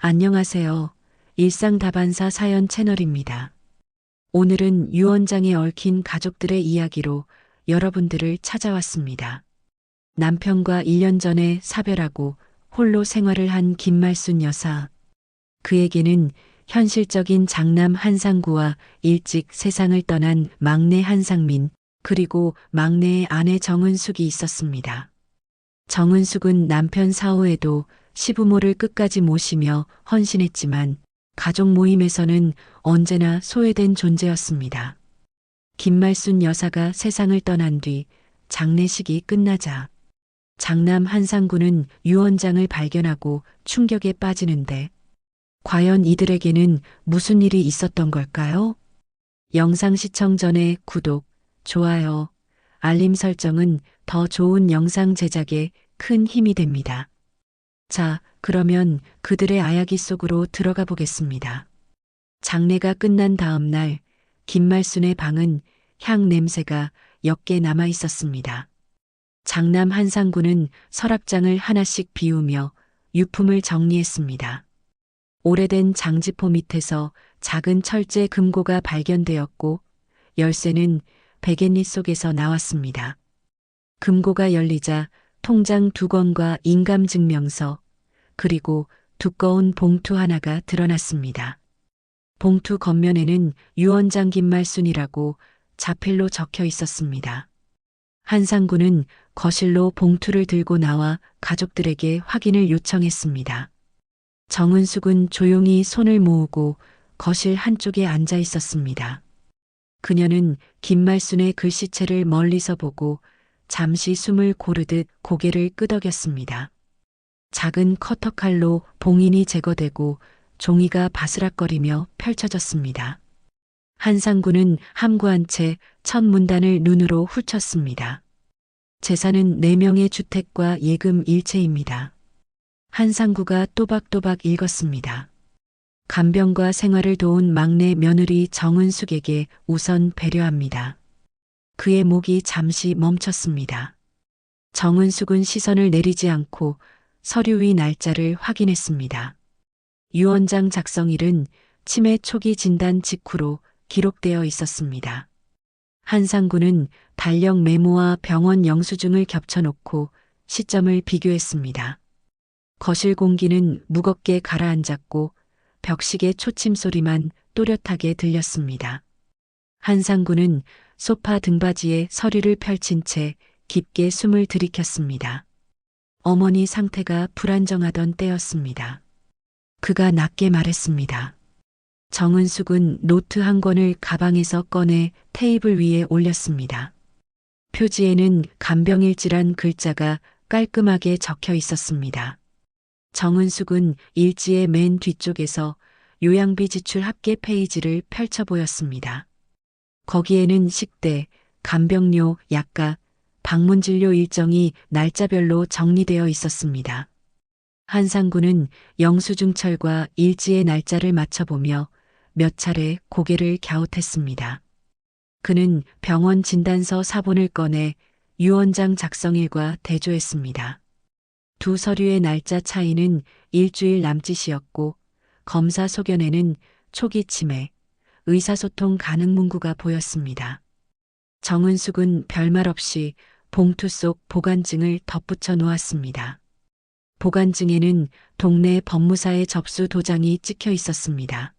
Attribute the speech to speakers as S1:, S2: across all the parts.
S1: 안녕하세요. 일상다반사 사연 채널입니다. 오늘은 유언장에 얽힌 가족들의 이야기로 여러분들을 찾아왔습니다. 남편과 1년 전에 사별하고 홀로 생활을 한 김말순 여사. 그에게는 현실적인 장남 한상구와 일찍 세상을 떠난 막내 한상민, 그리고 막내의 아내 정은숙이 있었습니다. 정은숙은 남편 사후에도 시부모를 끝까지 모시며 헌신했지만 가족 모임에서는 언제나 소외된 존재였습니다. 김말순 여사가 세상을 떠난 뒤 장례식이 끝나자 장남 한상구는 유언장을 발견하고 충격에 빠지는데 과연 이들에게는 무슨 일이 있었던 걸까요? 영상 시청 전에 구독, 좋아요, 알림 설정은 더 좋은 영상 제작에 큰 힘이 됩니다. 자, 그러면 그들의 이야기 속으로 들어가 보겠습니다. 장례가 끝난 다음 날, 김말순의 방은 향 냄새가 옅게 남아 있었습니다. 장남 한상구는 서랍장을 하나씩 비우며 유품을 정리했습니다. 오래된 장지포 밑에서 작은 철제 금고가 발견되었고, 열쇠는 베갯니 속에서 나왔습니다. 금고가 열리자 통장 2권과 인감증명서, 그리고 두꺼운 봉투 하나가 드러났습니다. 봉투 겉면에는 유언장 김말순이라고 자필로 적혀 있었습니다. 한상구는 거실로 봉투를 들고 나와 가족들에게 확인을 요청했습니다. 정은숙은 조용히 손을 모으고 거실 한쪽에 앉아 있었습니다. 그녀는 김말순의 글씨체를 멀리서 보고 잠시 숨을 고르듯 고개를 끄덕였습니다. 작은 커터칼로 봉인이 제거되고 종이가 바스락거리며 펼쳐졌습니다. 한상구는 함구한 채 첫 문단을 눈으로 훑었습니다. 재산은 4명의 주택과 예금 일체입니다. 한상구가 또박또박 읽었습니다. 간병과 생활을 도운 막내 며느리 정은숙에게 우선 배려합니다. 그의 목이 잠시 멈췄습니다. 정은숙은 시선을 내리지 않고 서류 위 날짜를 확인했습니다. 유언장 작성일은 치매 초기 진단 직후로 기록되어 있었습니다. 한상구는 달력 메모와 병원 영수증을 겹쳐놓고 시점을 비교했습니다. 거실 공기는 무겁게 가라앉았고 벽시계 초침 소리만 또렷하게 들렸습니다. 한상구는 소파 등받이에 서류를 펼친 채 깊게 숨을 들이켰습니다. 어머니 상태가 불안정하던 때였습니다. 그가 낮게 말했습니다. 정은숙은 노트 한 권을 가방에서 꺼내 테이블 위에 올렸습니다. 표지에는 간병일지란 글자가 깔끔하게 적혀 있었습니다. 정은숙은 일지의 맨 뒤쪽에서 요양비 지출 합계 페이지를 펼쳐 보였습니다. 거기에는 식대, 간병료, 약값, 방문진료 일정이 날짜별로 정리되어 있었습니다. 한상구는 영수증철과 일지의 날짜를 맞춰보며 몇 차례 고개를 갸웃했습니다. 그는 병원 진단서 사본을 꺼내 유언장 작성일과 대조했습니다. 두 서류의 날짜 차이는 일주일 남짓이었고 검사 소견에는 초기 치매, 의사소통 가능 문구가 보였습니다. 정은숙은 별말 없이 봉투 속 보관증을 덧붙여 놓았습니다. 보관증에는 동네 법무사의 접수 도장이 찍혀 있었습니다.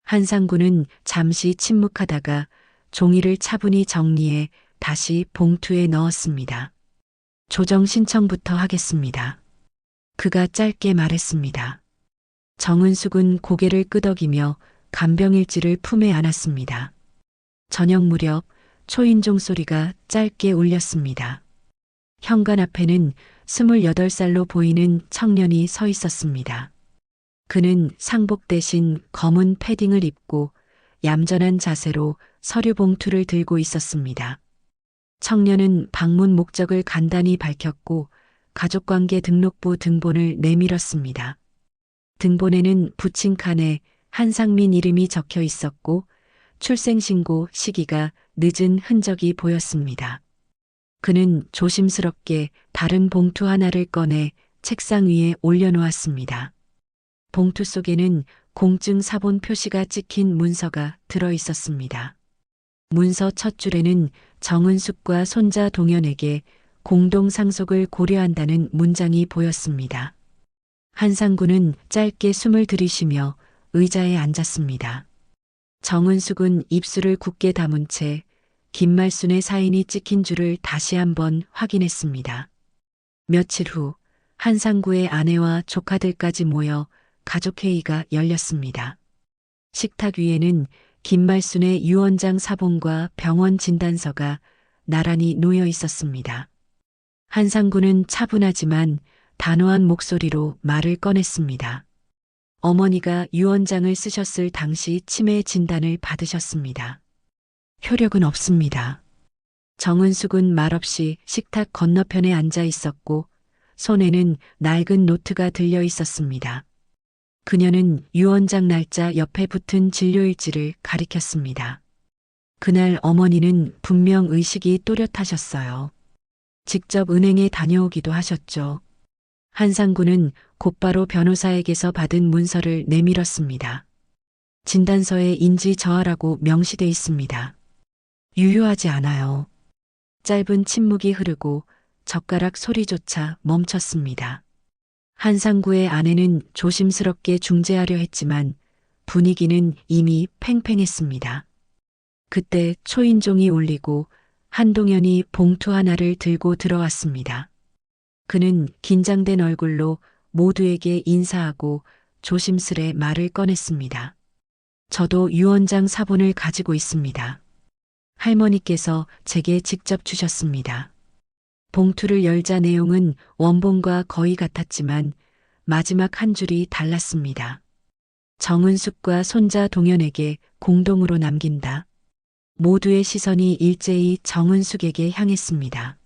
S1: 한상구는 잠시 침묵하다가 종이를 차분히 정리해 다시 봉투에 넣었습니다. 조정 신청부터 하겠습니다. 그가 짧게 말했습니다. 정은숙은 고개를 끄덕이며 간병일지를 품에 안았습니다. 저녁 무렵 초인종 소리가 짧게 울렸습니다. 현관 앞에는 28살로 보이는 청년이 서 있었습니다. 그는 상복 대신 검은 패딩을 입고 얌전한 자세로 서류 봉투를 들고 있었습니다. 청년은 방문 목적을 간단히 밝혔고 가족관계 등록부 등본을 내밀었습니다. 등본에는 붙인 칸에 한상민 이름이 적혀 있었고 출생신고 시기가 늦은 흔적이 보였습니다. 그는 조심스럽게 다른 봉투 하나를 꺼내 책상 위에 올려놓았습니다. 봉투 속에는 공증 사본 표시가 찍힌 문서가 들어 있었습니다. 문서 첫 줄에는 정은숙과 손자 동현에게 공동 상속을 고려한다는 문장이 보였습니다. 한상구는 짧게 숨을 들이쉬며 의자에 앉았습니다. 정은숙은 입술을 굳게 다문 채 김말순의 사인이 찍힌 줄을 다시 한번 확인했습니다. 며칠 후 한상구의 아내와 조카들까지 모여 가족회의가 열렸습니다. 식탁 위에는 김말순의 유언장 사본과 병원 진단서가 나란히 놓여 있었습니다. 한상구는 차분하지만 단호한 목소리로 말을 꺼냈습니다. 어머니가 유언장을 쓰셨을 당시 치매 진단을 받으셨습니다. 효력은 없습니다. 정은숙은 말없이 식탁 건너편에 앉아 있었고 손에는 낡은 노트가 들려 있었습니다. 그녀는 유언장 날짜 옆에 붙은 진료일지를 가리켰습니다. 그날 어머니는 분명 의식이 또렷하셨어요. 직접 은행에 다녀오기도 하셨죠. 한상구는 곧바로 변호사에게서 받은 문서를 내밀었습니다. 진단서에 인지 저하라고 명시돼 있습니다. 유효하지 않아요. 짧은 침묵이 흐르고 젓가락 소리조차 멈췄습니다. 한상구의 아내는 조심스럽게 중재하려 했지만 분위기는 이미 팽팽했습니다. 그때 초인종이 울리고 한동현이 봉투 하나를 들고 들어왔습니다. 그는 긴장된 얼굴로 모두에게 인사하고 조심스레 말을 꺼냈습니다. 저도 유언장 사본을 가지고 있습니다. 할머니께서 제게 직접 주셨습니다. 봉투를 열자 내용은 원본과 거의 같았지만 마지막 한 줄이 달랐습니다. 정은숙과 손자 동현에게 공동으로 남긴다. 모두의 시선이 일제히 정은숙에게 향했습니다.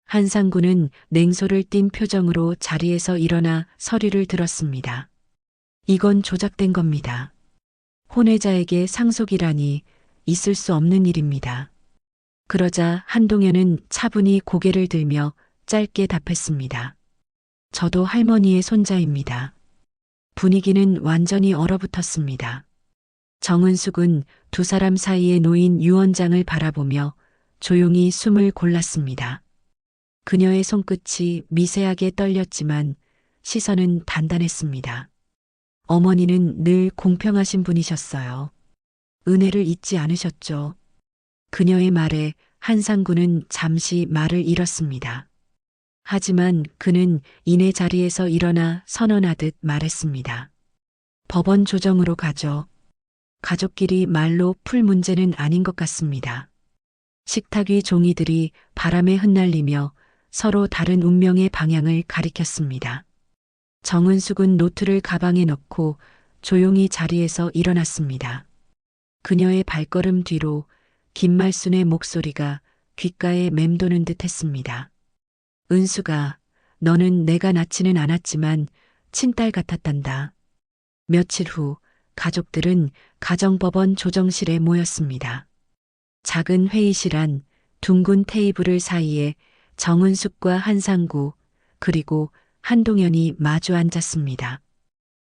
S1: 한상구는 냉소를 띤 표정으로 자리에서 일어나 서류를 들었습니다. 이건 조작된 겁니다. 혼외자에게 상속이라니 있을 수 없는 일입니다. 그러자 한동현은 차분히 고개를 들며 짧게 답했습니다. 저도 할머니의 손자입니다. 분위기는 완전히 얼어붙었습니다. 정은숙은 두 사람 사이에 놓인 유언장을 바라보며 조용히 숨을 골랐습니다. 그녀의 손끝이 미세하게 떨렸지만 시선은 단단했습니다. 어머니는 늘 공평하신 분이셨어요. 은혜를 잊지 않으셨죠. 그녀의 말에 한상구는 잠시 말을 잃었습니다. 하지만 그는 이내 자리에서 일어나 선언하듯 말했습니다. 법원 조정으로 가죠. 가족끼리 말로 풀 문제는 아닌 것 같습니다. 식탁 위 종이들이 바람에 흩날리며 서로 다른 운명의 방향을 가리켰습니다. 정은숙은 노트를 가방에 넣고 조용히 자리에서 일어났습니다. 그녀의 발걸음 뒤로 김말순의 목소리가 귓가에 맴도는 듯 했습니다. 은수가, 너는 내가 낳지는 않았지만 친딸 같았단다. 며칠 후 가족들은 가정법원 조정실에 모였습니다. 작은 회의실 안 둥근 테이블을 사이에 정은숙과 한상구 그리고 한동현이 마주 앉았습니다.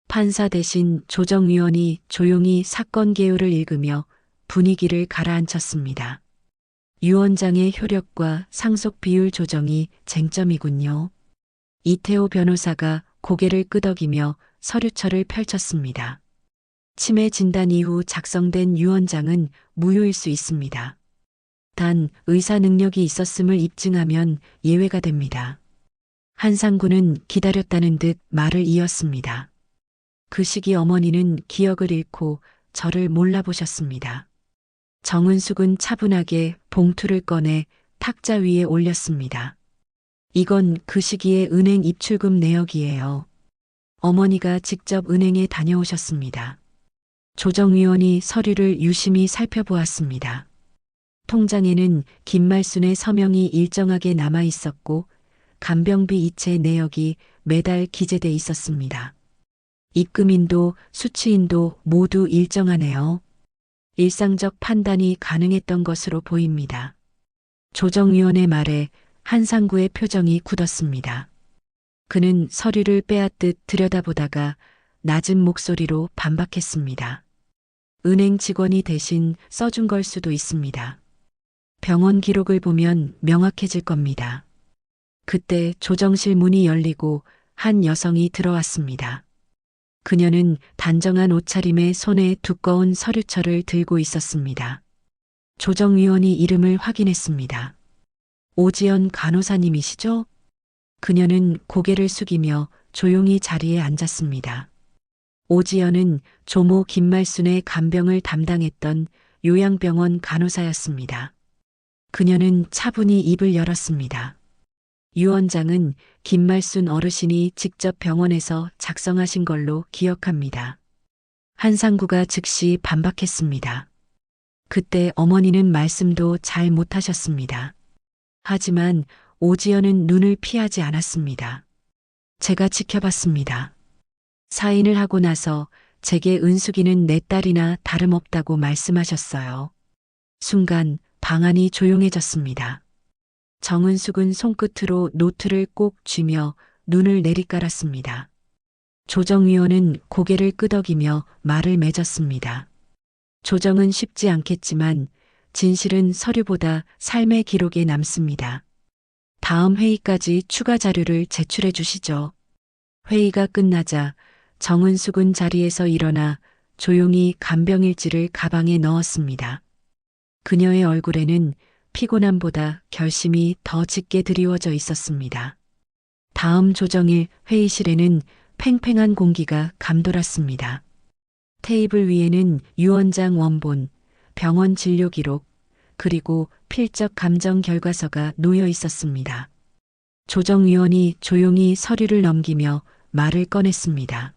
S1: 판사 대신 조정위원이 조용히 사건 개요를 읽으며 분위기를 가라앉혔습니다. 유언장의 효력과 상속 비율 조정이 쟁점이군요. 이태호 변호사가 고개를 끄덕이며 서류철을 펼쳤습니다. 치매 진단 이후 작성된 유언장은 무효일 수 있습니다. 단 의사 능력이 있었음을 입증하면 예외가 됩니다. 한상구는 기다렸다는 듯 말을 이었습니다. 그 시기 어머니는 기억을 잃고 저를 몰라보셨습니다. 정은숙은 차분하게 봉투를 꺼내 탁자 위에 올렸습니다. 이건 그 시기의 은행 입출금 내역이에요. 어머니가 직접 은행에 다녀오셨습니다. 조정위원이 서류를 유심히 살펴보았습니다. 통장에는 김말순의 서명이 일정하게 남아 있었고 간병비 이체 내역이 매달 기재돼 있었습니다. 입금인도 수취인도 모두 일정하네요. 일상적 판단이 가능했던 것으로 보입니다. 조정위원의 말에 한상구의 표정이 굳었습니다. 그는 서류를 빼앗듯 들여다보다가 낮은 목소리로 반박했습니다. 은행 직원이 대신 써준 걸 수도 있습니다. 병원 기록을 보면 명확해질 겁니다. 그때 조정실 문이 열리고 한 여성이 들어왔습니다. 그녀는 단정한 옷차림에 손에 두꺼운 서류철을 들고 있었습니다. 조정위원이 이름을 확인했습니다. 오지연 간호사님이시죠? 그녀는 고개를 숙이며 조용히 자리에 앉았습니다. 오지연은 조모 김말순의 간병을 담당했던 요양병원 간호사였습니다. 그녀는 차분히 입을 열었습니다. 유 원장은 김말순 어르신이 직접 병원에서 작성하신 걸로 기억합니다. 한상구가 즉시 반박했습니다. 그때 어머니는 말씀도 잘 못하셨습니다. 하지만 오지연은 눈을 피하지 않았습니다. 제가 지켜봤습니다. 사인을 하고 나서 제게 은숙이는 내 딸이나 다름없다고 말씀하셨어요. 순간 방안이 조용해졌습니다. 정은숙은 손끝으로 노트를 꼭 쥐며 눈을 내리깔았습니다. 조정위원은 고개를 끄덕이며 말을 맺었습니다. 조정은 쉽지 않겠지만 진실은 서류보다 삶의 기록에 남습니다. 다음 회의까지 추가 자료를 제출해 주시죠. 회의가 끝나자 정은숙은 자리에서 일어나 조용히 간병일지를 가방에 넣었습니다. 그녀의 얼굴에는 피곤함보다 결심이 더 짙게 드리워져 있었습니다. 다음 조정일 회의실에는 팽팽한 공기가 감돌았습니다. 테이블 위에는 유 원장 원본, 병원 진료 기록, 그리고 필적 감정 결과서가 놓여 있었습니다. 조정위원이 조용히 서류를 넘기며 말을 꺼냈습니다.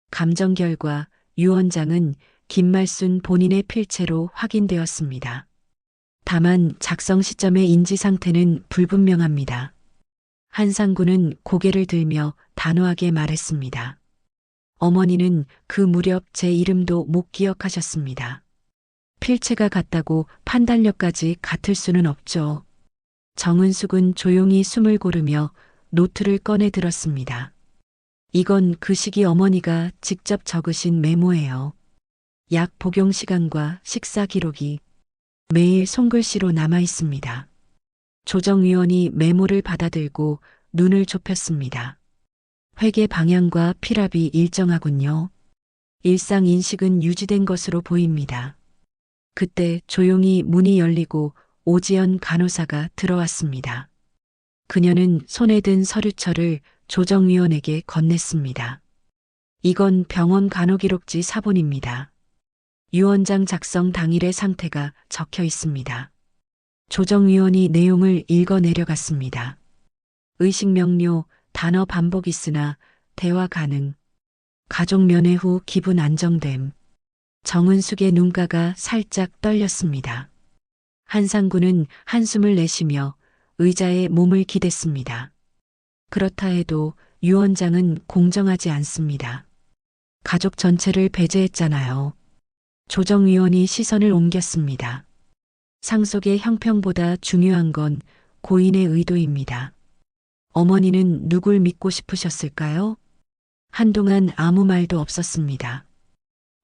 S1: 감정 결과 유 원장은 김말순 본인의 필체로 확인되었습니다. 다만 작성 시점의 인지 상태는 불분명합니다. 한상구는 고개를 들며 단호하게 말했습니다. 어머니는 그 무렵 제 이름도 못 기억하셨습니다. 필체가 같다고 판단력까지 같을 수는 없죠. 정은숙은 조용히 숨을 고르며 노트를 꺼내 들었습니다. 이건 그 시기 어머니가 직접 적으신 메모예요. 약 복용 시간과 식사 기록이 매일 손글씨로 남아 있습니다. 조정위원이 메모를 받아들고 눈을 좁혔습니다. 회계 방향과 필압이 일정하군요. 일상 인식은 유지된 것으로 보입니다. 그때 조용히 문이 열리고 오지연 간호사가 들어왔습니다. 그녀는 손에 든 서류철을 조정위원에게 건넸습니다. 이건 병원 간호기록지 사본입니다. 유 원장 작성 당일의 상태가 적혀 있습니다. 조정위원이 내용을 읽어 내려갔습니다. 의식 명료, 단어 반복 있으나 대화 가능. 가족 면회 후 기분 안정됨. 정은숙의 눈가가 살짝 떨렸습니다. 한상구는 한숨을 내쉬며 의자에 몸을 기댔습니다. 그렇다 해도 유 원장은 공정하지 않습니다. 가족 전체를 배제했잖아요. 조정위원이 시선을 옮겼습니다. 상속의 형평보다 중요한 건 고인의 의도입니다. 어머니는 누굴 믿고 싶으셨을까요? 한동안 아무 말도 없었습니다.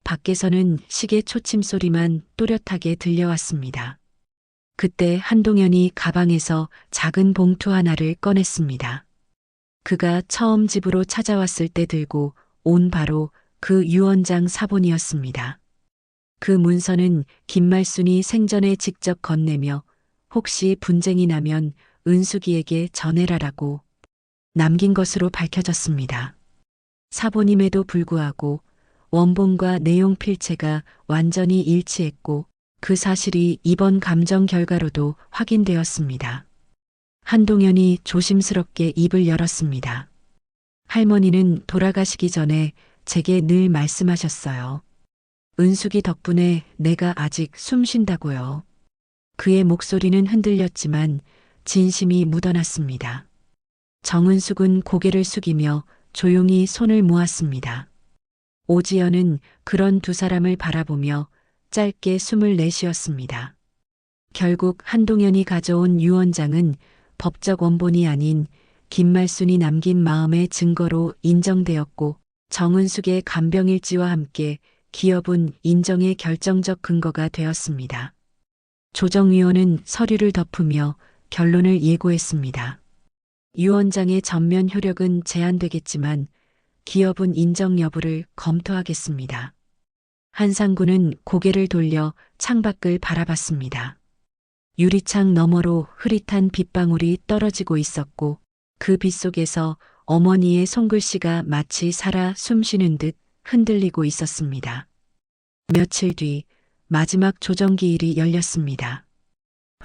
S1: 밖에서는 시계 초침 소리만 또렷하게 들려왔습니다. 그때 한동현이 가방에서 작은 봉투 하나를 꺼냈습니다. 그가 처음 집으로 찾아왔을 때 들고 온 바로 그 유 원장 사본이었습니다. 그 문서는 김말순이 생전에 직접 건네며 혹시 분쟁이 나면 은숙이에게 전해라라고 남긴 것으로 밝혀졌습니다. 사본임에도 불구하고 원본과 내용 필체가 완전히 일치했고 그 사실이 이번 감정 결과로도 확인되었습니다. 한동현이 조심스럽게 입을 열었습니다. 할머니는 돌아가시기 전에 제게 늘 말씀하셨어요. 은숙이 덕분에 내가 아직 숨 쉰다고요. 그의 목소리는 흔들렸지만 진심이 묻어났습니다. 정은숙은 고개를 숙이며 조용히 손을 모았습니다. 오지연은 그런 두 사람을 바라보며 짧게 숨을 내쉬었습니다. 결국 한동현이 가져온 유 원장은 법적 원본이 아닌 김말순이 남긴 마음의 증거로 인정되었고 정은숙의 간병일지와 함께 기업은 인정의 결정적 근거가 되었습니다. 조정위원은 서류를 덮으며 결론을 예고했습니다. 유 원장의 전면 효력은 제한되겠지만 기업은 인정 여부를 검토하겠습니다. 한상구는 고개를 돌려 창밖을 바라봤습니다. 유리창 너머로 흐릿한 빗방울이 떨어지고 있었고 그 빛 속에서 어머니의 손글씨가 마치 살아 숨쉬는 듯 흔들리고 있었습니다. 며칠 뒤 마지막 조정기일이 열렸습니다.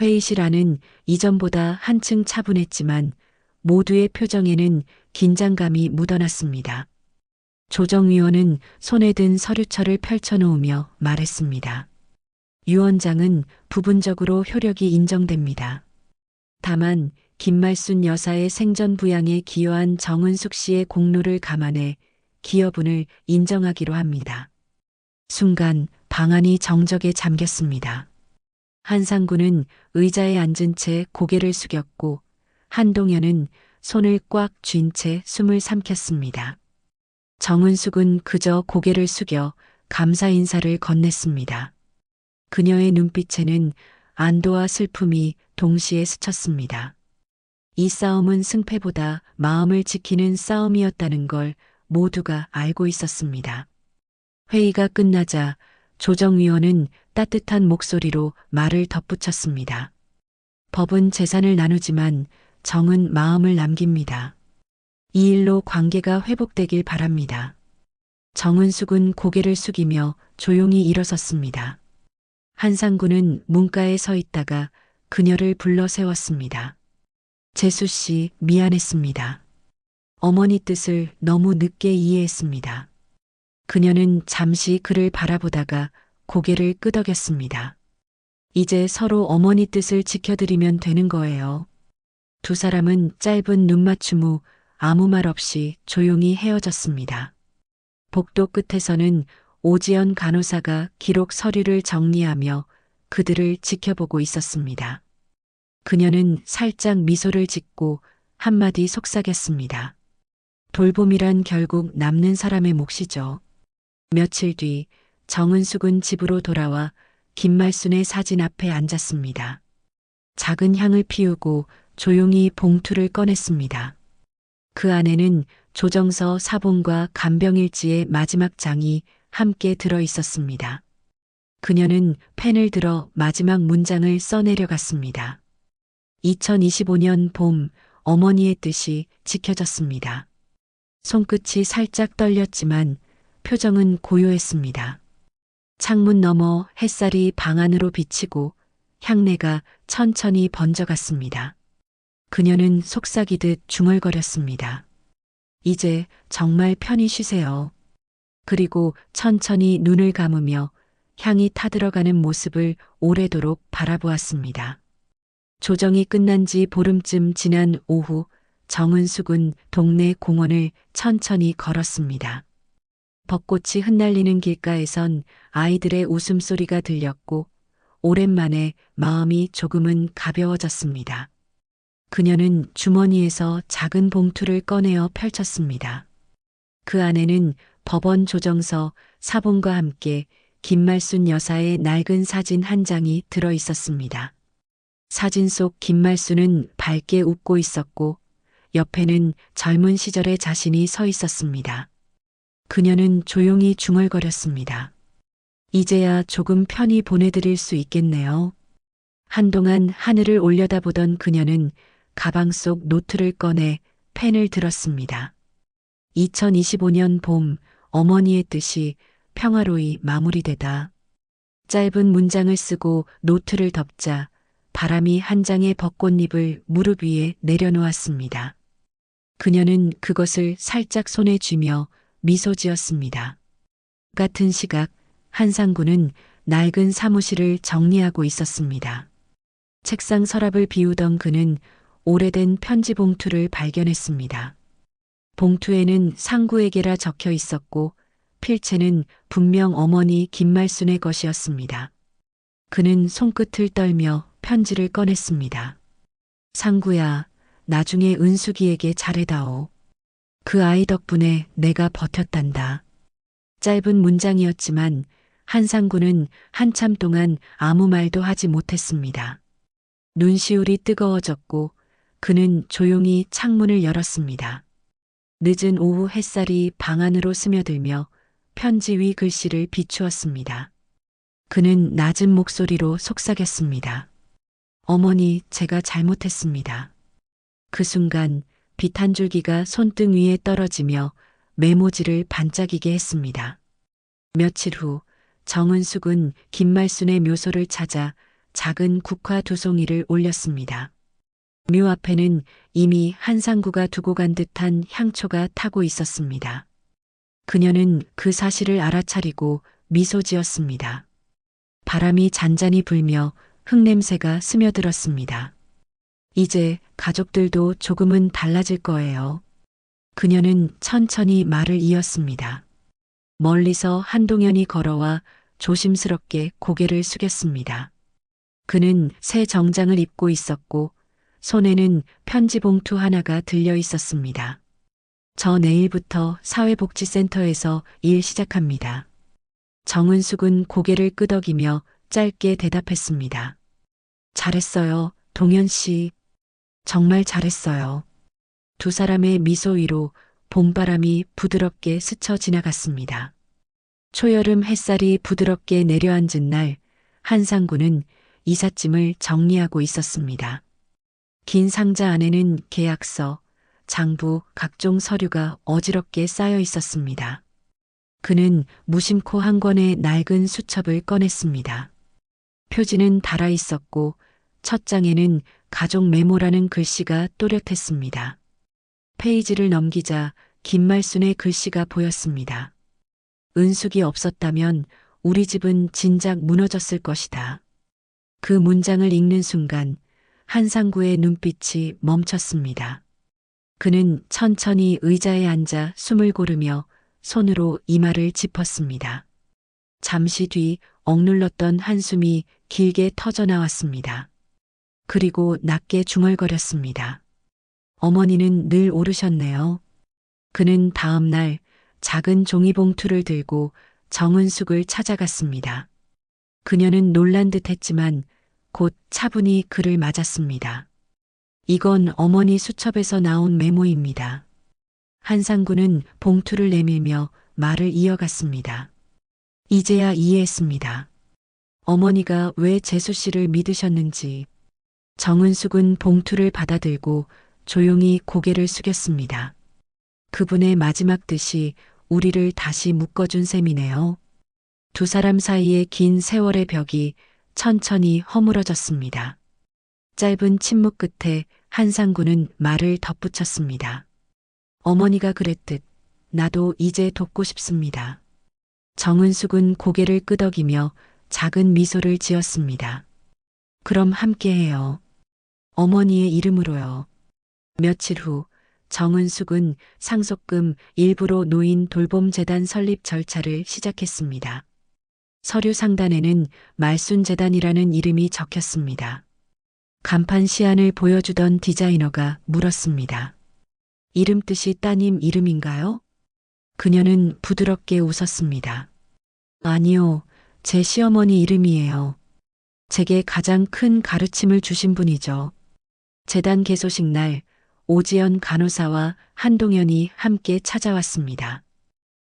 S1: 회의실 안은 이전보다 한층 차분했지만 모두의 표정에는 긴장감이 묻어났습니다. 조정위원은 손에 든 서류철을 펼쳐놓으며 말했습니다. 유 원장은 부분적으로 효력이 인정됩니다. 다만 김말순 여사의 생전 부양에 기여한 정은숙 씨의 공로를 감안해 기여분을 인정하기로 합니다. 순간 방안이 정적에 잠겼습니다. 한상구는 의자에 앉은 채 고개를 숙였고 한동현은 손을 꽉 쥔 채 숨을 삼켰습니다. 정은숙은 그저 고개를 숙여 감사 인사를 건넸습니다. 그녀의 눈빛에는 안도와 슬픔이 동시에 스쳤습니다. 이 싸움은 승패보다 마음을 지키는 싸움이었다는 걸 모두가 알고 있었습니다. 회의가 끝나자 조정위원은 따뜻한 목소리로 말을 덧붙였습니다. 법은 재산을 나누지만 정은 마음을 남깁니다. 이 일로 관계가 회복되길 바랍니다. 정은숙은 고개를 숙이며 조용히 일어섰습니다. 한상구는 문가에 서 있다가 그녀를 불러 세웠습니다. 재수 씨, 미안했습니다. 어머니 뜻을 너무 늦게 이해했습니다. 그녀는 잠시 그를 바라보다가 고개를 끄덕였습니다. 이제 서로 어머니 뜻을 지켜드리면 되는 거예요. 두 사람은 짧은 눈맞춤 후 아무 말 없이 조용히 헤어졌습니다. 복도 끝에서는 오지연 간호사가 기록 서류를 정리하며 그들을 지켜보고 있었습니다. 그녀는 살짝 미소를 짓고 한마디 속삭였습니다. 돌봄이란 결국 남는 사람의 몫이죠. 며칠 뒤 정은숙은 집으로 돌아와 김말순의 사진 앞에 앉았습니다. 작은 향을 피우고 조용히 봉투를 꺼냈습니다. 그 안에는 조정서 사본과 간병일지의 마지막 장이 함께 들어 있었습니다. 그녀는 펜을 들어 마지막 문장을 써내려갔습니다. 2025년 봄 어머니의 뜻이 지켜졌습니다. 손끝이 살짝 떨렸지만 표정은 고요했습니다. 창문 너머 햇살이 방 안으로 비치고 향내가 천천히 번져갔습니다. 그녀는 속삭이듯 중얼거렸습니다. 이제 정말 편히 쉬세요. 그리고 천천히 눈을 감으며 향이 타들어가는 모습을 오래도록 바라보았습니다. 조정이 끝난 지 보름쯤 지난 오후 정은숙은 동네 공원을 천천히 걸었습니다. 벚꽃이 흩날리는 길가에선 아이들의 웃음소리가 들렸고 오랜만에 마음이 조금은 가벼워졌습니다. 그녀는 주머니에서 작은 봉투를 꺼내어 펼쳤습니다. 그 안에는 법원 조정서 사본과 함께 김말순 여사의 낡은 사진 한 장이 들어 있었습니다. 사진 속 김말순은 밝게 웃고 있었고 옆에는 젊은 시절의 자신이 서 있었습니다. 그녀는 조용히 중얼거렸습니다. 이제야 조금 편히 보내드릴 수 있겠네요. 한동안 하늘을 올려다보던 그녀는 가방 속 노트를 꺼내 펜을 들었습니다. 2025년 봄 어머니의 뜻이 평화로이 마무리되다. 짧은 문장을 쓰고 노트를 덮자 바람이 한 장의 벚꽃잎을 무릎 위에 내려놓았습니다. 그녀는 그것을 살짝 손에 쥐며 미소 지었습니다. 같은 시각 한상구는 낡은 사무실을 정리하고 있었습니다. 책상 서랍을 비우던 그는 오래된 편지 봉투를 발견했습니다. 봉투에는 상구에게라 적혀 있었고 필체는 분명 어머니 김말순의 것이었습니다. 그는 손끝을 떨며 편지를 꺼냈습니다. 상구야, 나중에 은숙이에게 잘해다오. 그 아이 덕분에 내가 버텼단다. 짧은 문장이었지만 한상구는 한참 동안 아무 말도 하지 못했습니다. 눈시울이 뜨거워졌고 그는 조용히 창문을 열었습니다. 늦은 오후 햇살이 방 안으로 스며들며 편지 위 글씨를 비추었습니다. 그는 낮은 목소리로 속삭였습니다. 어머니, 제가 잘못했습니다. 그 순간 빛 한 줄기가 손등 위에 떨어지며 메모지를 반짝이게 했습니다. 며칠 후 정은숙은 김말순의 묘소를 찾아 작은 국화 2송이를 올렸습니다. 묘 앞에는 이미 한상구가 두고 간 듯한 향초가 타고 있었습니다. 그녀는 그 사실을 알아차리고 미소 지었습니다. 바람이 잔잔히 불며 흙냄새가 스며들었습니다. 이제 가족들도 조금은 달라질 거예요. 그녀는 천천히 말을 이었습니다. 멀리서 한동현이 걸어와 조심스럽게 고개를 숙였습니다. 그는 새 정장을 입고 있었고 손에는 편지 봉투 하나가 들려 있었습니다. 저 내일부터 사회복지센터에서 일 시작합니다. 정은숙은 고개를 끄덕이며 짧게 대답했습니다. 잘했어요, 동현 씨. 정말 잘했어요. 두 사람의 미소 위로 봄바람이 부드럽게 스쳐 지나갔습니다. 초여름 햇살이 부드럽게 내려앉은 날, 한상구는 이삿짐을 정리하고 있었습니다. 긴 상자 안에는 계약서, 장부, 각종 서류가 어지럽게 쌓여 있었습니다. 그는 무심코 한 권의 낡은 수첩을 꺼냈습니다. 표지는 달아 있었고 첫 장에는 가족 메모라는 글씨가 또렷했습니다. 페이지를 넘기자 김말순의 글씨가 보였습니다. 은숙이 없었다면 우리 집은 진작 무너졌을 것이다. 그 문장을 읽는 순간 한상구의 눈빛이 멈췄습니다. 그는 천천히 의자에 앉아 숨을 고르며 손으로 이마를 짚었습니다. 잠시 뒤 억눌렀던 한숨이 길게 터져나왔습니다. 그리고 낮게 중얼거렸습니다. 어머니는 늘 오르셨네요. 그는 다음 날 작은 종이봉투를 들고 정은숙을 찾아갔습니다. 그녀는 놀란 듯 했지만 곧 차분히 그를 맞았습니다. 이건 어머니 수첩에서 나온 메모입니다. 한상구는 봉투를 내밀며 말을 이어갔습니다. 이제야 이해했습니다. 어머니가 왜 재수 씨를 믿으셨는지. 정은숙은 봉투를 받아들고 조용히 고개를 숙였습니다. 그분의 마지막 뜻이 우리를 다시 묶어준 셈이네요. 두 사람 사이의 긴 세월의 벽이 천천히 허물어졌습니다. 짧은 침묵 끝에 한상구는 말을 덧붙였습니다. 어머니가 그랬듯 나도 이제 돕고 싶습니다. 정은숙은 고개를 끄덕이며 작은 미소를 지었습니다. 그럼 함께해요. 어머니의 이름으로요. 며칠 후 정은숙은 상속금 일부로 놓인 돌봄재단 설립 절차를 시작했습니다. 서류 상단에는 말순재단이라는 이름이 적혔습니다. 간판 시안을 보여주던 디자이너가 물었습니다. 이름 뜻이 따님 이름인가요? 그녀는 부드럽게 웃었습니다. 아니요, 제 시어머니 이름이에요. 제게 가장 큰 가르침을 주신 분이죠. 재단 개소식 날 오지연 간호사와 한동현이 함께 찾아왔습니다.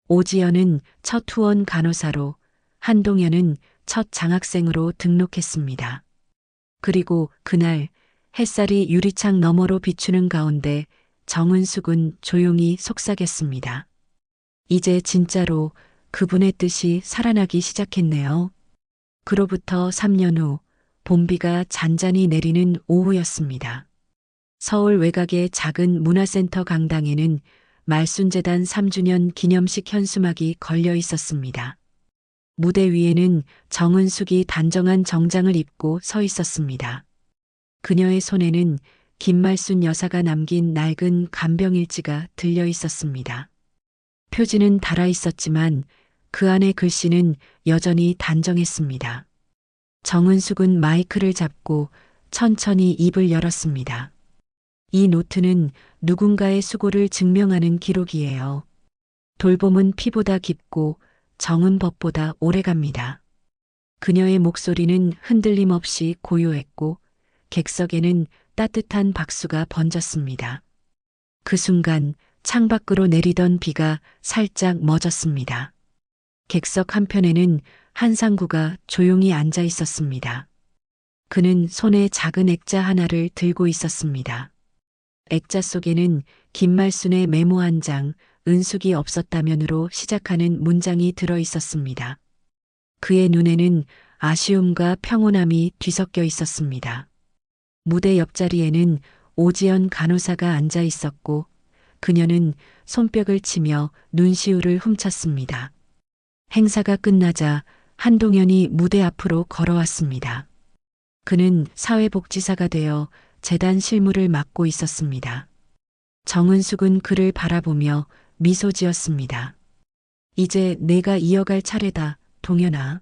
S1: 오지연은 첫 후원 간호사로, 한동현은 첫 장학생으로 등록했습니다. 그리고 그날 햇살이 유리창 너머로 비추는 가운데 정은숙은 조용히 속삭였습니다. 이제 진짜로 그분의 뜻이 살아나기 시작했네요. 그로부터 3년 후 봄비가 잔잔히 내리는 오후였습니다. 서울 외곽의 작은 문화센터 강당에는 말순재단 3주년 기념식 현수막이 걸려 있었습니다. 무대 위에는 정은숙이 단정한 정장을 입고 서 있었습니다. 그녀의 손에는 김말순 여사가 남긴 낡은 간병일지가 들려 있었습니다. 표지는 달아 있었지만 그 안의 글씨는 여전히 단정했습니다. 정은숙은 마이크를 잡고 천천히 입을 열었습니다. 이 노트는 누군가의 수고를 증명하는 기록이에요. 돌봄은 피보다 깊고 정은 법보다 오래갑니다. 그녀의 목소리는 흔들림 없이 고요했고 객석에는 따뜻한 박수가 번졌습니다. 그 순간 창밖으로 내리던 비가 살짝 멎었습니다. 객석 한편에는 한상구가 조용히 앉아 있었습니다. 그는 손에 작은 액자 하나를 들고 있었습니다. 액자 속에는 김말순의 메모 한 장, 은숙이 없었다면으로 시작하는 문장이 들어 있었습니다. 그의 눈에는 아쉬움과 평온함이 뒤섞여 있었습니다. 무대 옆자리에는 오지연 간호사가 앉아 있었고 그녀는 손뼉을 치며 눈시울을 훔쳤습니다. 행사가 끝나자 한동현이 무대 앞으로 걸어왔습니다. 그는 사회복지사가 되어 재단 실무를 맡고 있었습니다. 정은숙은 그를 바라보며 미소 지었습니다. 이제 내가 이어갈 차례다, 동현아.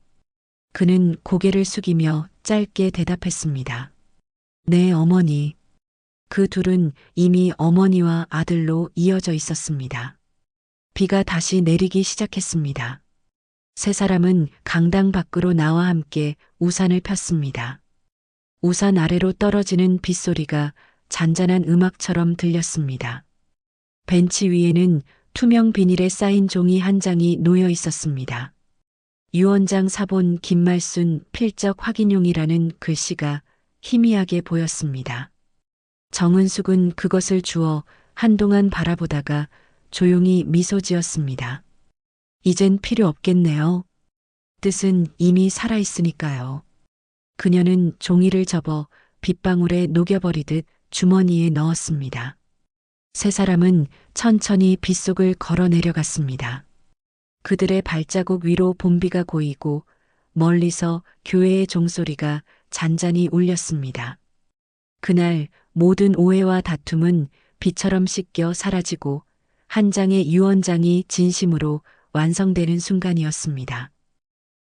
S1: 그는 고개를 숙이며 짧게 대답했습니다. 네, 어머니. 그 둘은 이미 어머니와 아들로 이어져 있었습니다. 비가 다시 내리기 시작했습니다. 세 사람은 강당 밖으로 나와 함께 우산을 폈습니다. 우산 아래로 떨어지는 빗소리가 잔잔한 음악처럼 들렸습니다. 벤치 위에는 투명 비닐에 쌓인 종이 한 장이 놓여 있었습니다. 유원장 사본 김말순 필적 확인용이라는 글씨가 희미하게 보였습니다. 정은숙은 그것을 주워 한동안 바라보다가 조용히 미소 지었습니다. 이젠 필요 없겠네요. 뜻은 이미 살아있으니까요. 그녀는 종이를 접어 빗방울에 녹여버리듯 주머니에 넣었습니다. 세 사람은 천천히 빗속을 걸어 내려갔습니다. 그들의 발자국 위로 봄비가 고이고 멀리서 교회의 종소리가 잔잔히 울렸습니다. 그날 모든 오해와 다툼은 비처럼 씻겨 사라지고 한 장의 유언장이 진심으로 완성되는 순간이었습니다.